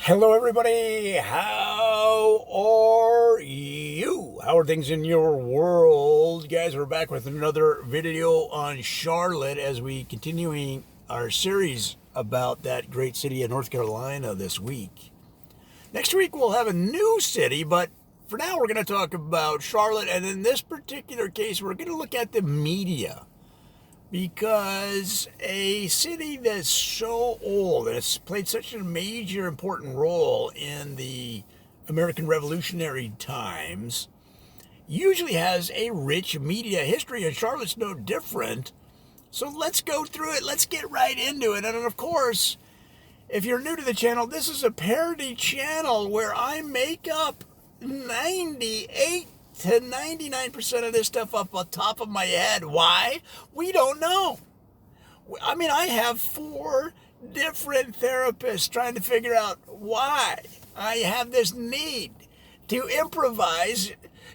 Hello, everybody. How are you? How are things in your world? Guys, we're back with another video on Charlotte as we continuing our series about that great city of North Carolina this week. Next week, we'll have a new city, but for now, we're going to talk about Charlotte. And in this particular case, we're going to look at the media. Because a city that's so old and it's played such a major important role in the American Revolutionary times usually has a rich media history, and Charlotte's no different. So let's go through it. Let's get right into it. And of course, if you're new to the channel, this is a parody channel where I make up 98 to 99% of this stuff up on top of my head. Why? We don't know. I mean, I have 4 different therapists trying to figure out why I have this need to improvise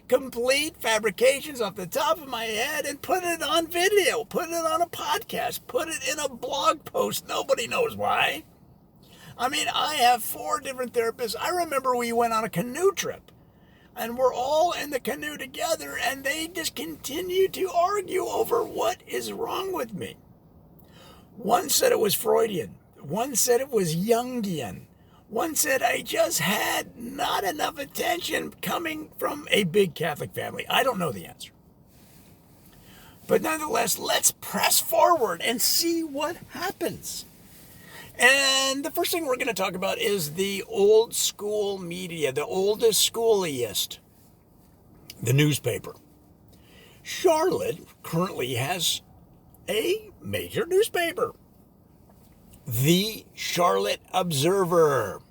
complete fabrications off the top of my head and put it on video, put it on a podcast, put it in a blog post. Nobody knows why. I mean, I have 4 different therapists. I remember we went on a canoe trip. And we're all in the canoe together, and they just continue to argue over what is wrong with me. One said it was Freudian. One said it was Jungian. One said I just had not enough attention coming from a big Catholic family. I don't know the answer. But nonetheless, let's press forward and see what happens. And the first thing we're going to talk about is the old school media, the oldest schooliest, the newspaper. Charlotte currently has a major newspaper, the Charlotte Observer.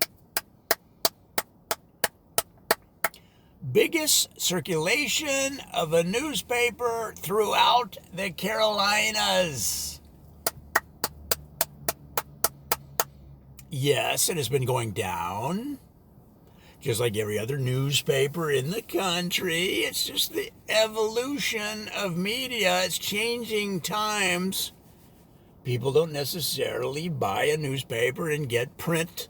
Biggest circulation of a newspaper throughout the Carolinas. Yes, it has been going down, just like every other newspaper in the country. It's just the evolution of media. It's changing times. People don't necessarily buy a newspaper and get that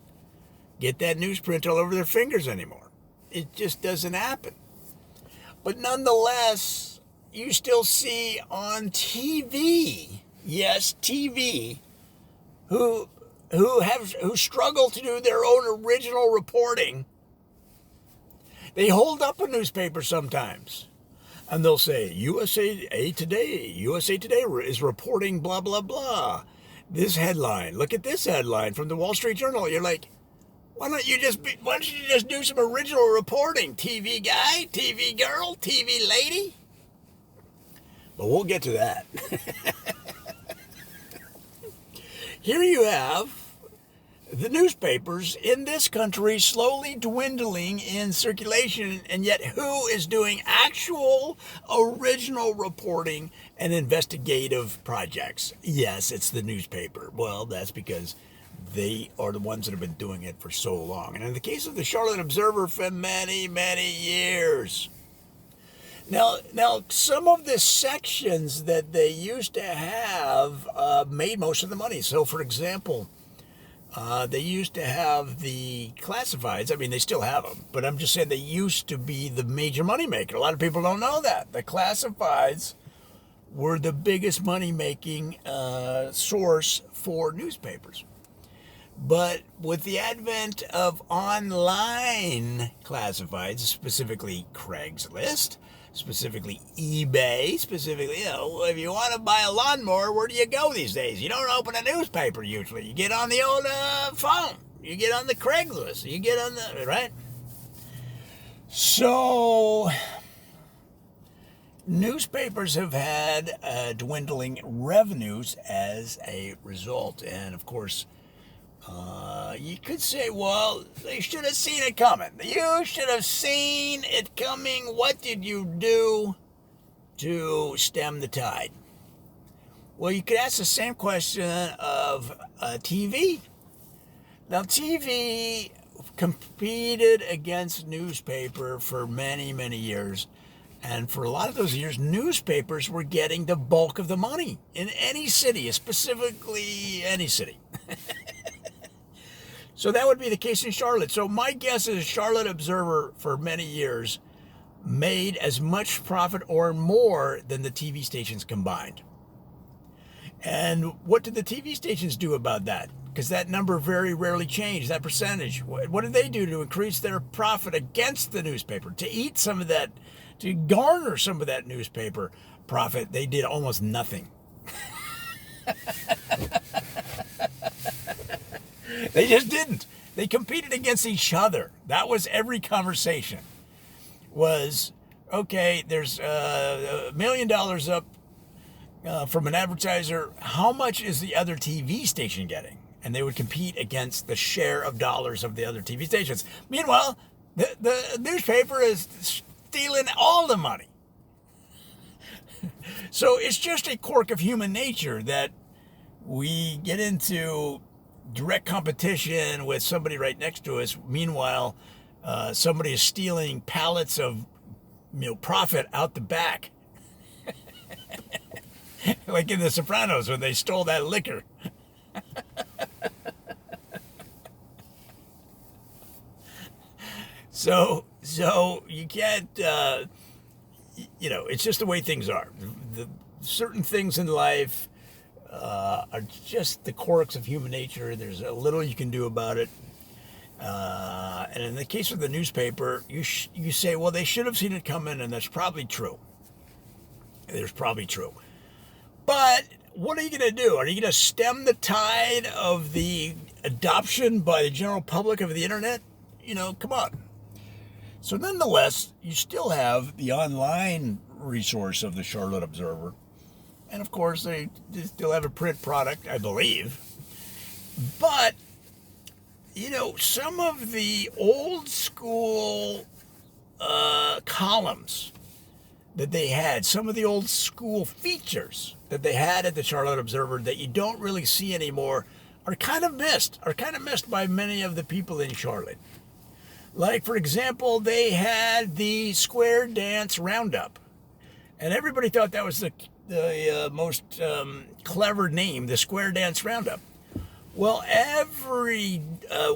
newsprint all over their fingers anymore. It just doesn't happen. But nonetheless, you still see on TV, yes, TV, who struggle to do their own original reporting. They hold up a newspaper sometimes, and they'll say, USA Today is reporting blah, blah, blah. This headline, look at this headline from the Wall Street Journal. You're like, why don't you just do some original reporting, TV guy, TV girl, TV lady? But we'll get to that. Here you have the newspapers in this country slowly dwindling in circulation, and yet who is doing actual original reporting and investigative projects? Yes, it's the newspaper. Well, that's because they are the ones that have been doing it for so long. And in the case of the Charlotte Observer, for many, many years. Now, some of the sections that they used to have made most of the money. So, for example, they used to have the classifieds. I mean, they still have them, but I'm just saying they used to be the major moneymaker. A lot of people don't know that. The classifieds were the biggest money-making source for newspapers. But with the advent of online classifieds, specifically Craigslist, specifically eBay, specifically, if you want to buy a lawnmower, where do you go these days? You don't open a newspaper usually. You get on the old phone. You get on the Craigslist. You get on the, right? So, newspapers have had dwindling revenues as a result. And of course, you could say, well, they should have seen it coming. You should have seen it coming. What did you do to stem the tide? Well, you could ask the same question of TV. Now, TV competed against newspaper for many, many years. And for a lot of those years, newspapers were getting the bulk of the money in any city, specifically any city. So that would be the case in Charlotte. So my guess is Charlotte Observer for many years made as much profit or more than the TV stations combined. And what did the TV stations do about that? Because that number very rarely changed, that percentage. What did they do to increase their profit against the newspaper? To eat some of that, to garner some of that newspaper profit, they did almost nothing. They just didn't. They competed against each other. That was every conversation. Was, okay, there's $1 million up from an advertiser. How much is the other TV station getting? And they would compete against the share of dollars of the other TV stations. Meanwhile, the newspaper is stealing all the money. So it's just a quirk of human nature that we get into direct competition with somebody right next to us. Meanwhile, somebody is stealing pallets of profit out the back. Like in The Sopranos when they stole that liquor. So you can't, it's just the way things are. The certain things in life are just the quirks of human nature. There's a little you can do about it. And in the case of the newspaper, you say, well, they should have seen it coming, and that's probably true. There's probably true. But what are you going to do? Are you going to stem the tide of the adoption by the general public of the internet? Come on. So nonetheless, you still have the online resource of the Charlotte Observer. And of course, they still have a print product, I believe. But, some of the old school columns that they had, some of the old school features that they had at the Charlotte Observer that you don't really see anymore are kind of missed by many of the people in Charlotte. Like, for example, they had the Square Dance Roundup. And everybody thought that was the most clever name, the Square Dance Roundup. Well, every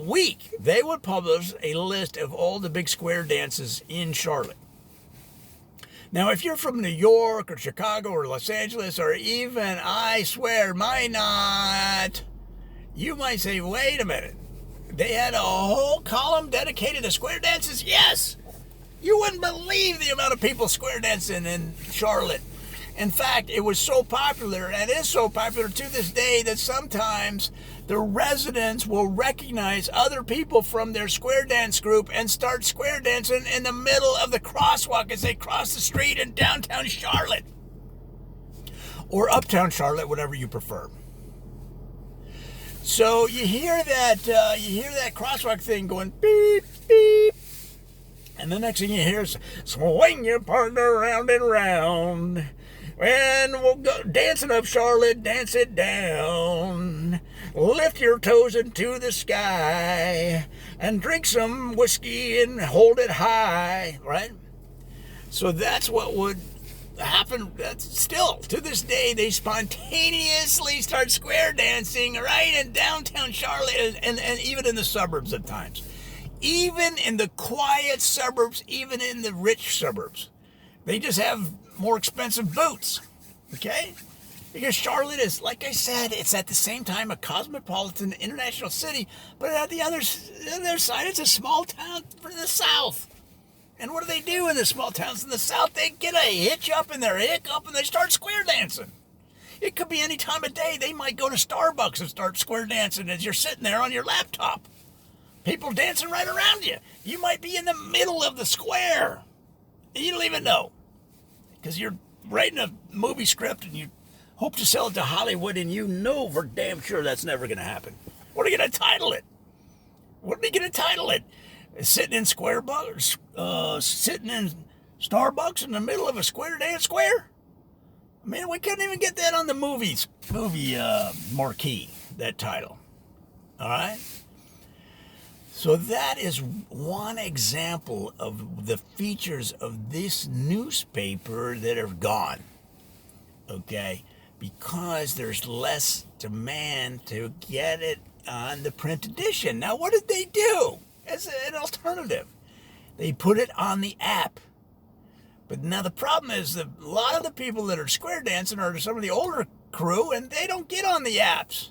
week they would publish a list of all the big square dances in Charlotte. Now, if you're from New York or Chicago or Los Angeles or even, I swear, Minot, you might say, wait a minute. They had a whole column dedicated to square dances? Yes! You wouldn't believe the amount of people square dancing in Charlotte. In fact, it was so popular, and is so popular to this day, that sometimes the residents will recognize other people from their square dance group and start square dancing in the middle of the crosswalk as they cross the street in downtown Charlotte. Or uptown Charlotte, whatever you prefer. So you hear that crosswalk thing going beep, beep. And the next thing you hear is, swing your partner round and round. And we'll go dancing up Charlotte, dance it down. Lift your toes into the sky and drink some whiskey and hold it high, right? So that's what would happen. That's still, to this day, they spontaneously start square dancing right in downtown Charlotte and even in the suburbs at times. Even in the quiet suburbs, even in the rich suburbs. They just have more expensive boots, okay? Because Charlotte is, like I said, it's at the same time a cosmopolitan international city, but at the other side, it's a small town from the South. And what do they do in the small towns in the South? They get a hitch up in their hiccup and they start square dancing. It could be any time of day. They might go to Starbucks and start square dancing as you're sitting there on your laptop. People dancing right around you. You might be in the middle of the square. And you don't even know. Because you're writing a movie script and you hope to sell it to Hollywood, and you know for damn sure that's never going to happen. What are you going to title it? What are you going to title it? Sitting in sitting in Starbucks in the middle of a square dance square? I mean, we couldn't even get that on the movie marquee, that title. All right? So that is one example of the features of this newspaper that are gone, okay? Because there's less demand to get it on the print edition. Now, what did they do as an alternative? They put it on the app. But now the problem is that a lot of the people that are square dancing are some of the older crew, and they don't get on the apps.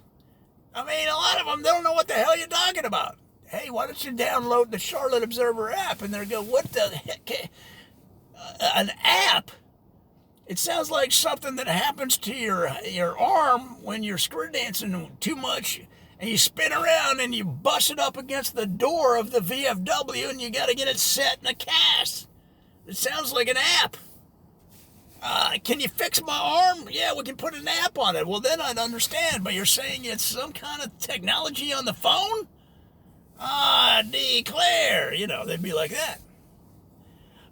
I mean, a lot of them, they don't know what the hell you're talking about. Hey, why don't you download the Charlotte Observer app? And they're going, what the heck? An app? It sounds like something that happens to your arm when you're square dancing too much, and you spin around and you bust it up against the door of the VFW, and you got to get it set in a cast. It sounds like an app. Can you fix my arm? Yeah, we can put an app on it. Well, then I'd understand, but you're saying it's some kind of technology on the phone? Declare. They'd be like that.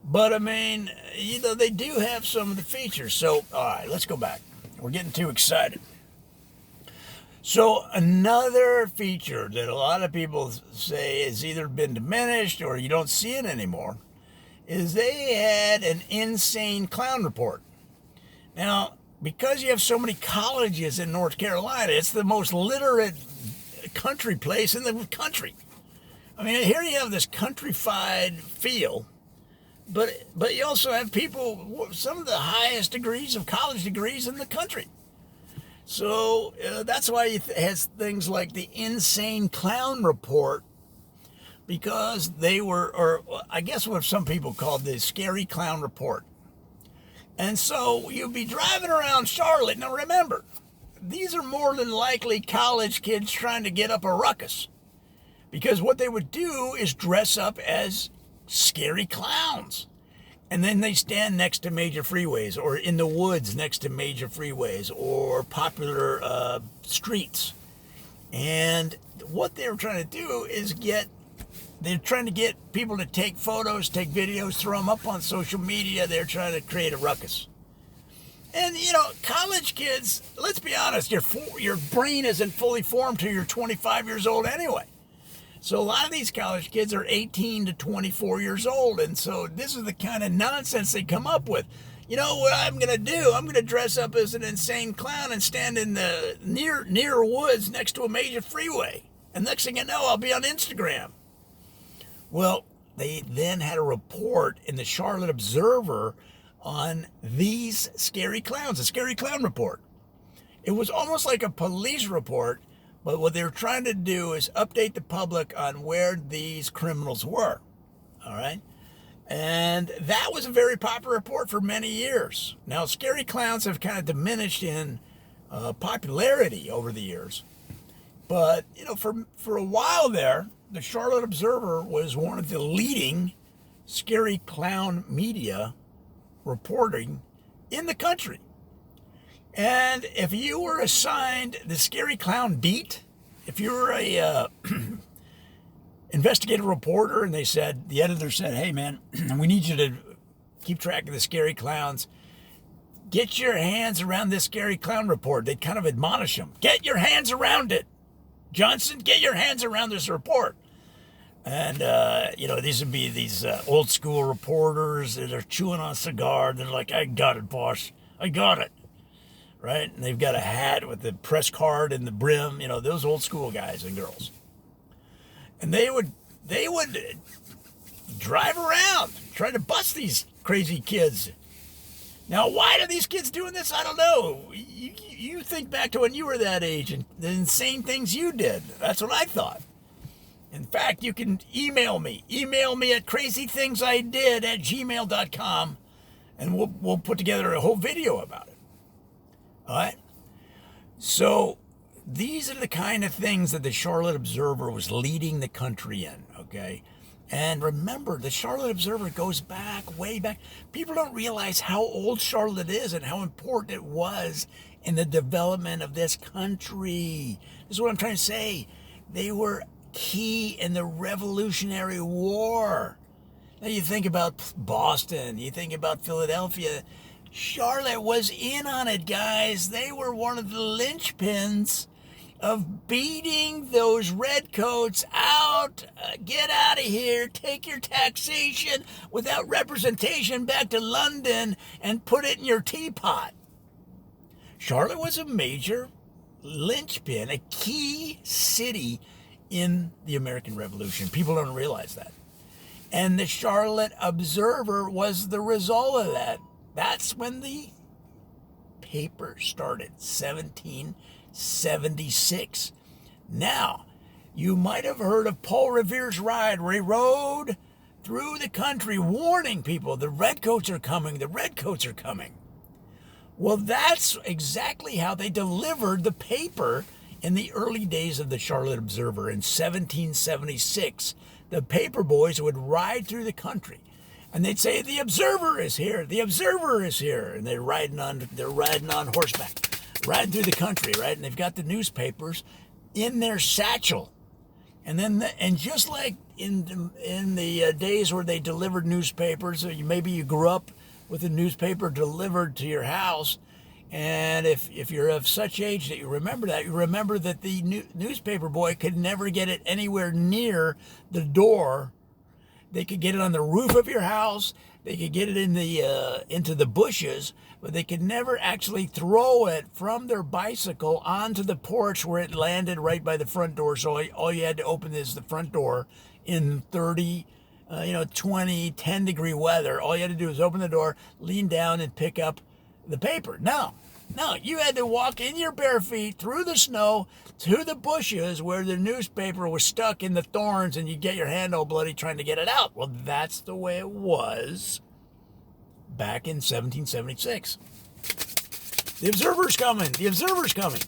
But, I mean, they do have some of the features. So, all right, let's go back. We're getting too excited. So, another feature that a lot of people say has either been diminished or you don't see it anymore is they had an insane clown report. Now, because you have so many colleges in North Carolina, it's the most literate country place in the country. I mean, here you have this countrified feel, but you also have people, some of the highest degrees of college degrees in the country. So that's why it has things like the Insane Clown Report, because they were, or I guess what some people called the Scary Clown Report. And so you'd be driving around Charlotte. Now remember, these are more than likely college kids trying to get up a ruckus. Because what they would do is dress up as scary clowns. And then they stand next to major freeways or in the woods next to major freeways or popular streets. And what they were trying to do is they're trying to get people to take photos, take videos, throw them up on social media. They're trying to create a ruckus. And, college kids, let's be honest, your brain isn't fully formed till you're 25 years old anyway. So a lot of these college kids are 18 to 24 years old. And so this is the kind of nonsense they come up with. You know what I'm going to do? I'm going to dress up as an insane clown and stand in the near woods next to a major freeway. And next thing you know, I'll be on Instagram. Well, they then had a report in the Charlotte Observer on these scary clowns, a scary clown report. It was almost like a police report, but what they were trying to do is update the public on where these criminals were. All right? And that was a very popular report for many years. Now, scary clowns have kind of diminished in popularity over the years. But, for a while there, the Charlotte Observer was one of the leading scary clown media reporting in the country. And if you were assigned the scary clown beat, if you were a investigative reporter and the editor said, hey man, we need you to keep track of the scary clowns, get your hands around this scary clown report. They'd kind of admonish them. Get your hands around it. Johnson, get your hands around this report. And, these would be these old school reporters that are chewing on a cigar. They're like, I got it, boss. I got it. Right? And they've got a hat with the press card and the brim, those old school guys and girls. And they would drive around trying to bust these crazy kids. Now, why are these kids doing this? I don't know. You think back to when you were that age and the insane things you did. That's what I thought. In fact, you can email me. Email me at crazythingsidid@gmail.com, and we'll put together a whole video about it. All right? So these are the kind of things that the Charlotte Observer was leading the country in, okay? And remember, the Charlotte Observer goes way back. People don't realize how old Charlotte is and how important it was in the development of this country. This is what I'm trying to say. They were key in the Revolutionary War. Now you think about Boston, you think about Philadelphia. Charlotte was in on it, guys. They were one of the linchpins of beating those redcoats out. Get out of here. Take your taxation without representation back to London and put it in your teapot. Charlotte was a major linchpin, a key city in the American Revolution. People don't realize that. And the Charlotte Observer was the result of that. That's when the paper started, 1776. Now, you might have heard of Paul Revere's ride, where he rode through the country warning people, the redcoats are coming, the redcoats are coming. Well, that's exactly how they delivered the paper in the early days of the Charlotte Observer in 1776. The paper boys would ride through the country, and they'd say, "The Observer is here, the Observer is here," and they're riding on horseback, riding through the country, right? And they've got the newspapers in their satchel. And just like in the days where they delivered newspapers, maybe you grew up with a newspaper delivered to your house, and if you're of such age that you remember that the newspaper boy could never get it anywhere near the door. They could get it on the roof of your house. They could get it in the into the bushes, but they could never actually throw it from their bicycle onto the porch where it landed right by the front door. So all you had to open is the front door in 30, 20, 10-degree weather. All you had to do was open the door, lean down, and pick up the paper. No, you had to walk in your bare feet through the snow to the bushes where the newspaper was stuck in the thorns, and you get your hand all bloody trying to get it out. Well, that's the way it was back in 1776. The Observer's coming.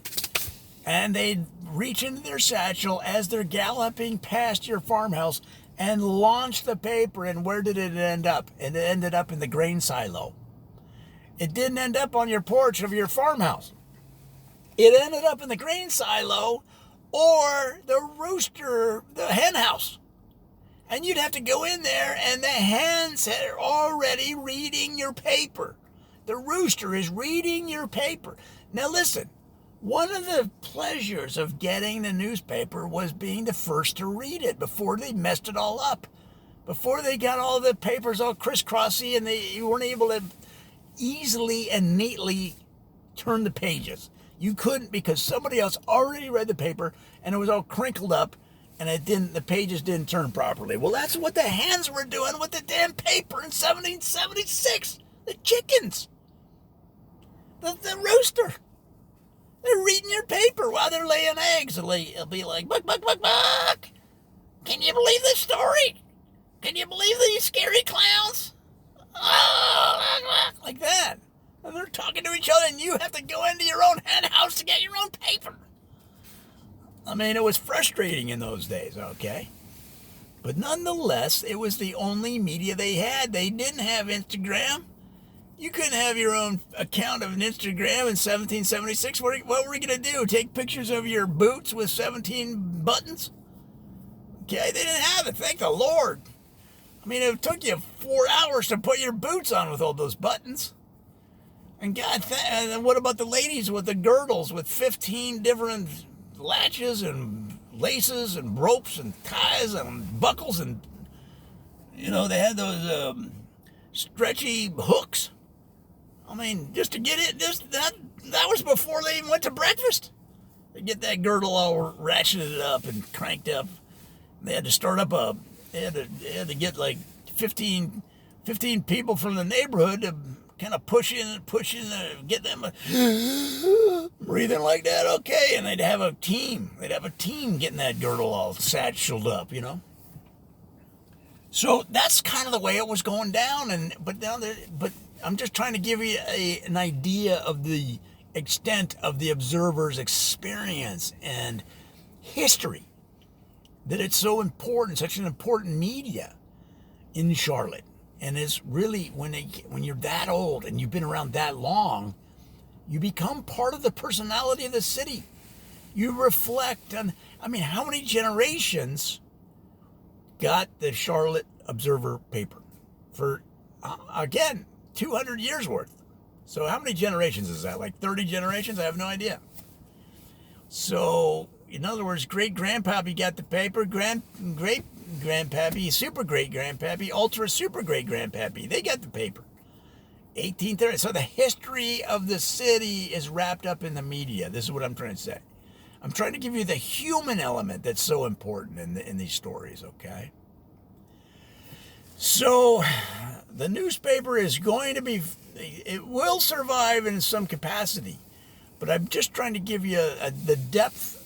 And they'd reach into their satchel as they're galloping past your farmhouse and launch the paper. And where did it end up? It ended up in the grain silo. It didn't end up on your porch of your farmhouse. It ended up in the grain silo or the hen house. And you'd have to go in there, and the hens are already reading your paper. The rooster is reading your paper. Now listen, one of the pleasures of getting the newspaper was being the first to read it before they messed it all up. Before they got all the papers all crisscrossy and you weren't able to easily and neatly turn the pages. You couldn't, because somebody else already read the paper and it was all crinkled up, and the pages didn't turn properly. Well, that's what the hens were doing with the damn paper in 1776. The chickens. The rooster. They're reading your paper while they're laying eggs. It'll be like, "Buck, buck, buck, buck. Can you believe this story? Can you believe these scary clowns?" Oh, like that. And they're talking to each other, and you have to go into your own hen house to get your own paper. I mean, it was frustrating in those days, okay? But nonetheless, it was the only media they had. They didn't have Instagram. You couldn't have your own account of an Instagram in 1776. What were you going to do? Take pictures of your boots with 17 buttons? Okay, they didn't have it, thank the Lord. I mean, it took you 4 hours to put your boots on with all those buttons. And and what about the ladies with the girdles with 15 different latches and laces and ropes and ties and buckles, and they had those stretchy hooks. I mean, just to get it, that was before they even went to breakfast. They get that girdle all ratcheted up and cranked up. They had to start up they had to get like 15 people from the neighborhood to kind of push in, get them breathing like that, okay, and they'd have a team getting that girdle all satcheled up, So that's kind of the way it was going down, but I'm just trying to give you an idea of the extent of the Observer's experience and history, that it's so important, such an important media in Charlotte. And it's really, when you're that old and you've been around that long, you become part of the personality of the city. You reflect on, how many generations got the Charlotte Observer paper? For, again, 200 years worth. So how many generations is that? Like 30 generations? I have no idea. So, in other words, great-grandpappy got the paper, great-grandpappy, super great-grandpappy, ultra super great-grandpappy. They got the paper. 1830. So the history of the city is wrapped up in the media. This is what I'm trying to say. I'm trying to give you the human element that's so important in these stories, okay? So the newspaper is going to be, it will survive in some capacity, but I'm just trying to give you the depth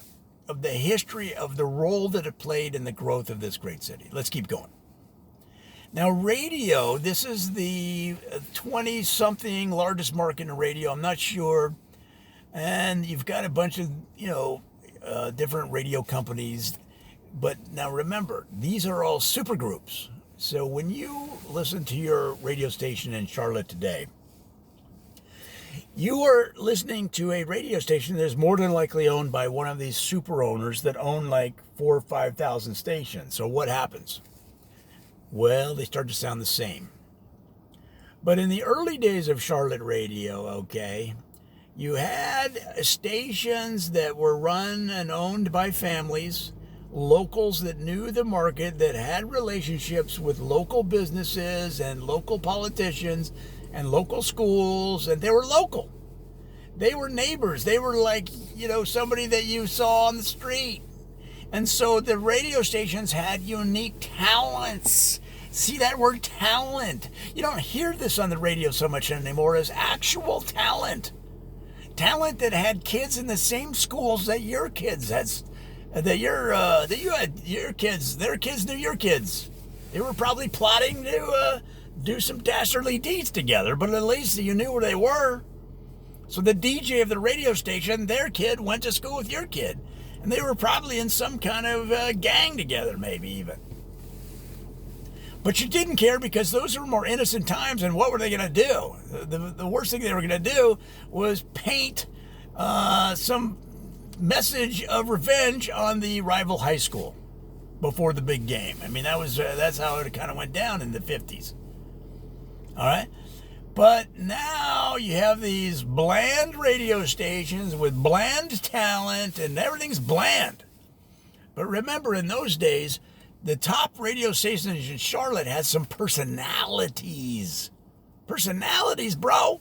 of the history of the role that it played in the growth of this great city. Let's keep going. Now, radio, this is the 20-something largest market in radio. I'm not sure. And you've got a bunch of, different radio companies. But now remember, these are all supergroups. So when you listen to your radio station in Charlotte today, you are listening to a radio station that's more than likely owned by one of these super owners that own like 4,000 or 5,000 stations. So what happens? Well, they start to sound the same. But in the early days of Charlotte radio, okay, you had stations that were run and owned by families, locals that knew the market, that had relationships with local businesses and local politicians and local schools, and they were local. They were neighbors. They were like, somebody that you saw on the street. And so the radio stations had unique talents. See that word, talent? You don't hear this on the radio so much anymore as actual talent. Talent that had kids in the same schools that your kids had, that you had your kids. Their kids knew your kids. They were probably plotting to do some dastardly deeds together, but at least you knew where they were. So the DJ of the radio station, their kid went to school with your kid. And they were probably in some kind of gang together, maybe even. But you didn't care because those were more innocent times, and what were they going to do? The worst thing they were going to do was paint some message of revenge on the rival high school before the big game. I mean, that's how it kind of went down in the 50s. All right? But now you have these bland radio stations with bland talent, and everything's bland. But remember, in those days, the top radio stations in Charlotte had some personalities. Personalities, bro.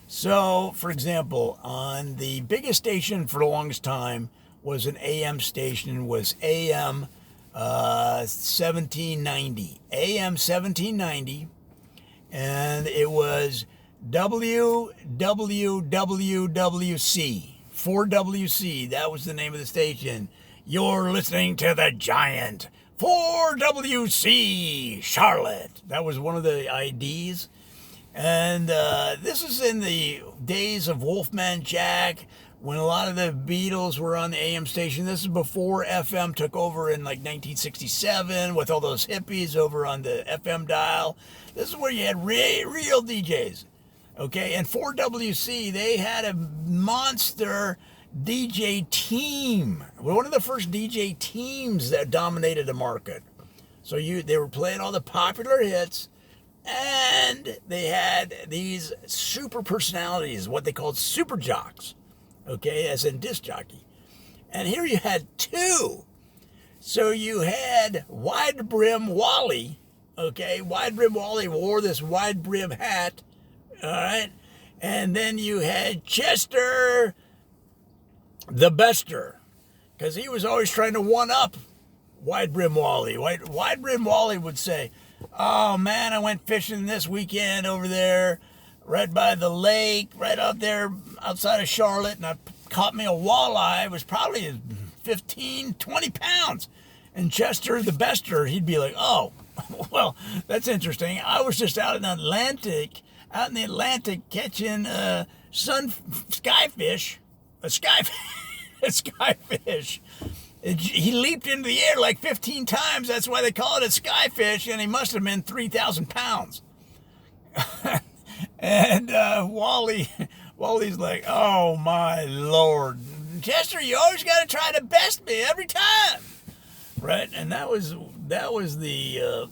So, for example, on the biggest station for the longest time was an AM station, was AM 1790. AM 1790. And it was WWWWC, 4WC. That was the name of the station. You're listening to the giant 4WC Charlotte. That was one of the IDs. And this is in the days of Wolfman Jack, when a lot of the Beatles were on the AM station. This is before FM took over in like 1967 with all those hippies over on the FM dial. This is where you had real DJs, okay? And 4WC, they had a monster DJ team. One of the first DJ teams that dominated the market. So they were playing all the popular hits, and they had these super personalities, what they called super jocks, okay, as in disc jockey. And here you had two. So you had Wide Brim Wally. Okay, Wide Brim Wally wore this wide brim hat, all right? And then you had Chester the Bester, because he was always trying to one-up Wide Brim Wally. Wide Brim Wally would say, oh, man, I went fishing this weekend over there right by the lake, right out there outside of Charlotte, and I caught me a walleye. It was probably 15, 20 pounds. And Chester the Bester, he'd be like, oh, well, that's interesting. I was just out in the Atlantic catching skyfish. A skyfish. He leaped into the air like 15 times. That's why they call it a skyfish, and he must have been 3,000 pounds. And Wally's like, oh, my Lord. Chester, you always got to try to best me every time. Right? And that was the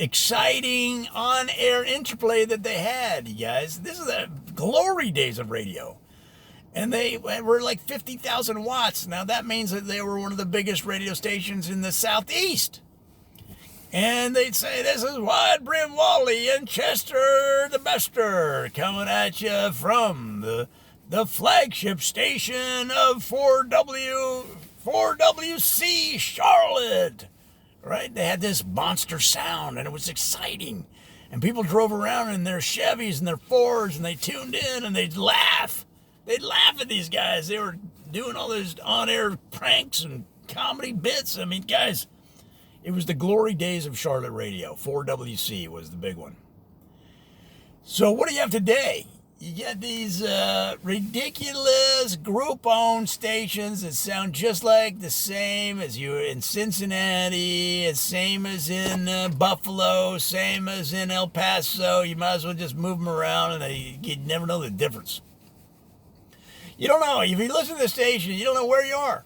exciting on-air interplay that they had, you guys. This is the glory days of radio. And they were like 50,000 watts. Now, that means that they were one of the biggest radio stations in the Southeast. And they'd say, "This is Wyatt Brim-Wally in Chester the Bester coming at you from the flagship station of 4WC Charlotte." Right? They had this monster sound, and it was exciting. And people drove around in their Chevys and their Fords, and they tuned in, and they'd laugh. They'd laugh at these guys. They were doing all those on-air pranks and comedy bits. I mean, guys, it was the glory days of Charlotte radio. 4WC was the big one. So what do you have today? You get these ridiculous group-owned stations that sound just like the same as you in Cincinnati, same as in Buffalo, same as in El Paso. You might as well just move them around, and you'd never know the difference. You don't know. If you listen to the station, you don't know where you are.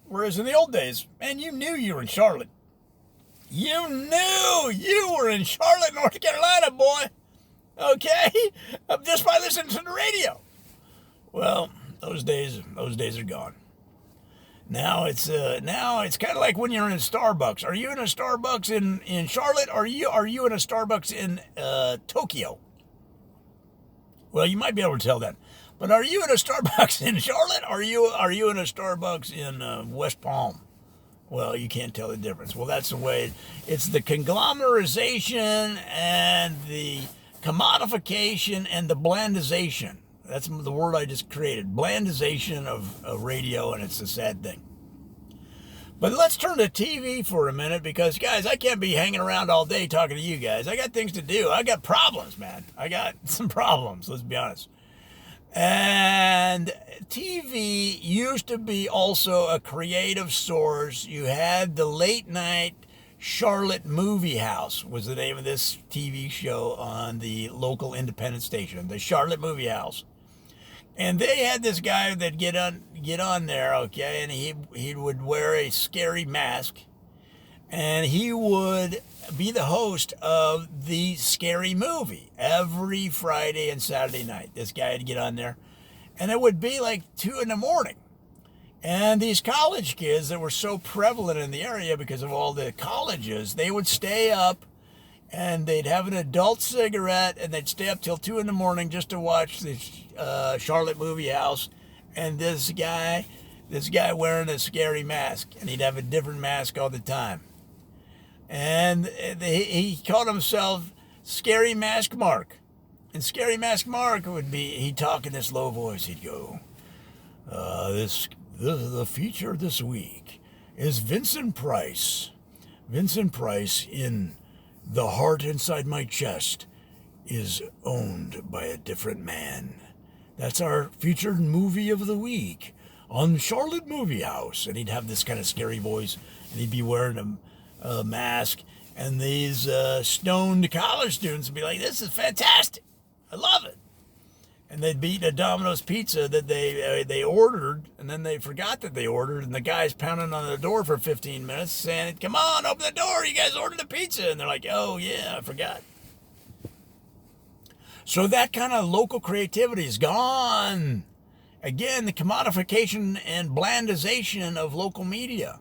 Whereas in the old days, man, you knew you were in Charlotte. You knew you were in Charlotte, North Carolina, boy. Okay? Just by listening to the radio. Well, those days are gone. Now it's kind of like when you're in a Starbucks. Are you in a Starbucks in Charlotte, or are you in a Starbucks in Tokyo? Well, you might be able to tell that. But are you in a Starbucks in Charlotte, or are you in a Starbucks in West Palm? Well, you can't tell the difference. Well, that's the way. It's the conglomerization and the commodification and the blandization. That's the word I just created. Blandization of radio, and it's a sad thing. But let's turn to TV for a minute, because, guys, I can't be hanging around all day talking to you guys. I got things to do. I got problems, man. I got some problems, let's be honest. And TV used to be also a creative source. You had the late night Charlotte Movie House was the name of this TV show on the local independent station, the Charlotte Movie House. And they had this guy that get on there, okay, and he would wear a scary mask, and he would be the host of the scary movie every Friday and Saturday night. This guy would get on there, and it would be like 2 a.m. And these college kids that were so prevalent in the area because of all the colleges, they would stay up, and they'd have an adult cigarette, and they'd stay up till 2 a.m. just to watch the Charlotte Movie House. And this guy wearing a scary mask, and he'd have a different mask all the time. And he called himself Scary Mask Mark. And Scary Mask Mark he'd talk in this low voice. He'd go, the feature this week is Vincent Price. Vincent Price in The Heart Inside My Chest is owned by a different man. That's our featured movie of the week on Charlotte Movie House. And he'd have this kind of scary voice, and he'd be wearing a mask. And these stoned college students would be like, "This is fantastic. I love it." And they'd be eating a Domino's pizza that they ordered, and then they forgot that they ordered, and the guy's pounding on the door for 15 minutes saying, "Come on, open the door, you guys ordered a pizza." And they're like, "Oh, yeah, I forgot." So that kind of local creativity is gone. Again, the commodification and blandization of local media.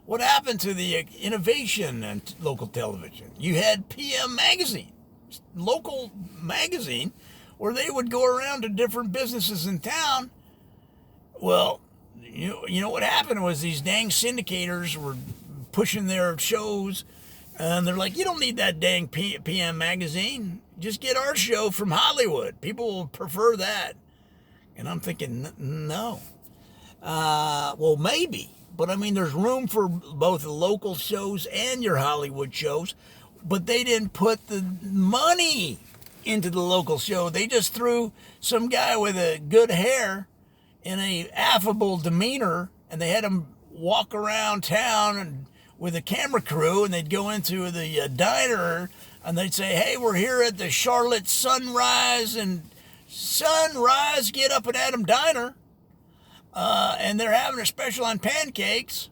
What happened to the innovation in local television? You had PM Magazine, local magazine, where they would go around to different businesses in town. Well, you know what happened was these dang syndicators were pushing their shows, and they're like, "You don't need that dang PM Magazine. Just get our show from Hollywood. People will prefer that." And I'm thinking, no. Well, maybe. But, I mean, there's room for both the local shows and your Hollywood shows. But they didn't put the money into the local show. They just threw some guy with a good hair in a affable demeanor, and they had him walk around town and with a camera crew, and they'd go into the diner, and they'd say, "Hey, we're here at the Charlotte Sunrise Get Up and Adam Diner, and they're having a special on pancakes.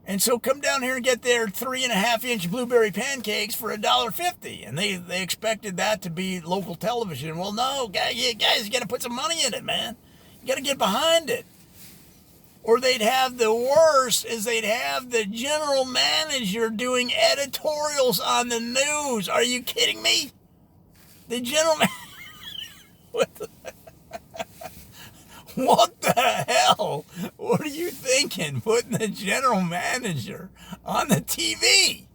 And so come down here and get their 3.5-inch blueberry pancakes for $1.50. And they expected that to be local television. Well, no, guys, you got to put some money in it, man. You got to get behind it. Or they'd have the worst is they'd have the general manager doing editorials on the news. Are you kidding me? The general manager. What the hell? What are you thinking? Putting the general manager on the TV?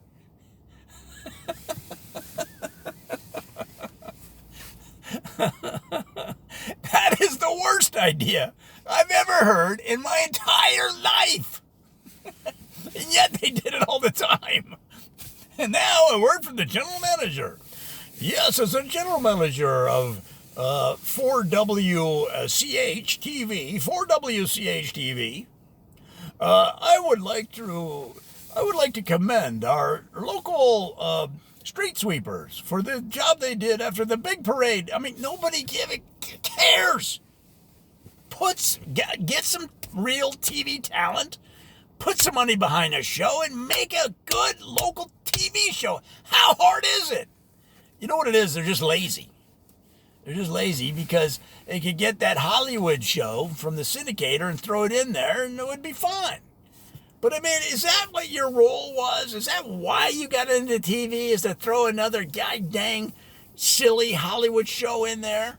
That is the worst idea I've ever heard in my entire life. And yet they did it all the time. And now a word from the general manager. Yes, as a general manager of 4WCH-TV, I would like to commend our local street sweepers for the job they did after the big parade. I mean, nobody cares. Get some real TV talent, put some money behind a show, and make a good local TV show. How hard is it? You know what it is? They're just lazy. They're just lazy because they could get that Hollywood show from the syndicator and throw it in there, and it would be fine. But I mean, is that what your role was? Is that why you got into TV, is to throw another dang silly Hollywood show in there?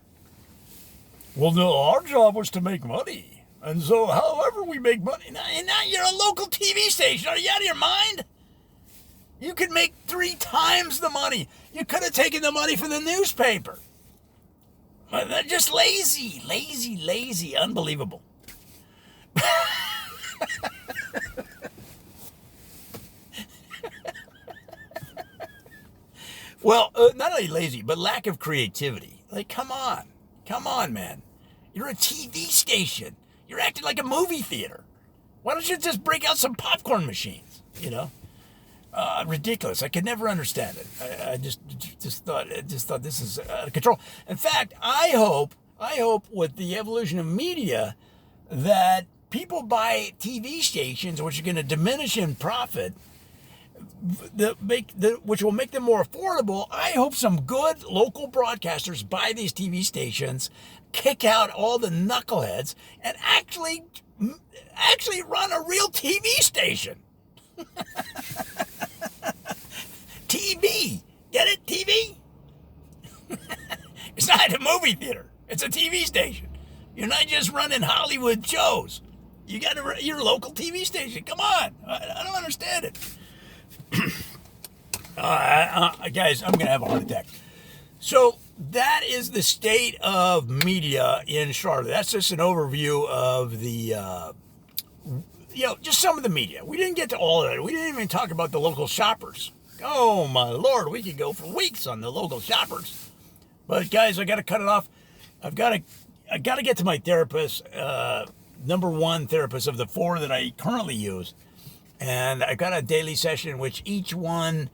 Well, no, our job was to make money. And so however we make money, and now you're a local TV station. Are you out of your mind? You could make 3 times the money. You could have taken the money from the newspaper. But they're just lazy, unbelievable. Well, not only lazy, but lack of creativity. Like, come on, man. You're a TV station. You're acting like a movie theater. Why don't you just break out some popcorn machines, you know? Ridiculous. I could never understand it. I just thought this is out of control. In fact, I hope with the evolution of media that people buy TV stations, which are going to diminish in profit, which will make them more affordable. I hope some good local broadcasters buy these TV stations, kick out all the knuckleheads, and actually run a real TV station. TV. Get it? TV? It's not a movie theater. It's a TV station. You're not just running Hollywood shows. You got your local TV station. Come on. I don't understand it. Guys, I'm going to have a heart attack. So that is the state of media in Charlotte. That's just an overview of the, just some of the media. We didn't get to all of it. We didn't even talk about the local shoppers. Oh, my Lord, we could go for weeks on the local shoppers. But, guys, I got to cut it off. I got to get to my therapist, number one therapist of the 4 that I currently use. And I got a daily session, which each one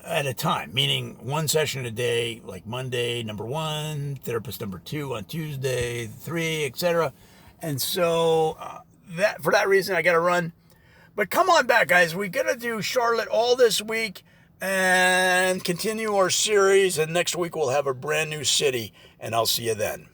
at a time, meaning one session a day, like Monday, number 1, therapist number 2 on Tuesday, 3, etc. And so for that reason, I got to run. But come on back, guys. We're going to do Charlotte all this week and continue our series. And next week, we'll have a brand new city. And I'll see you then.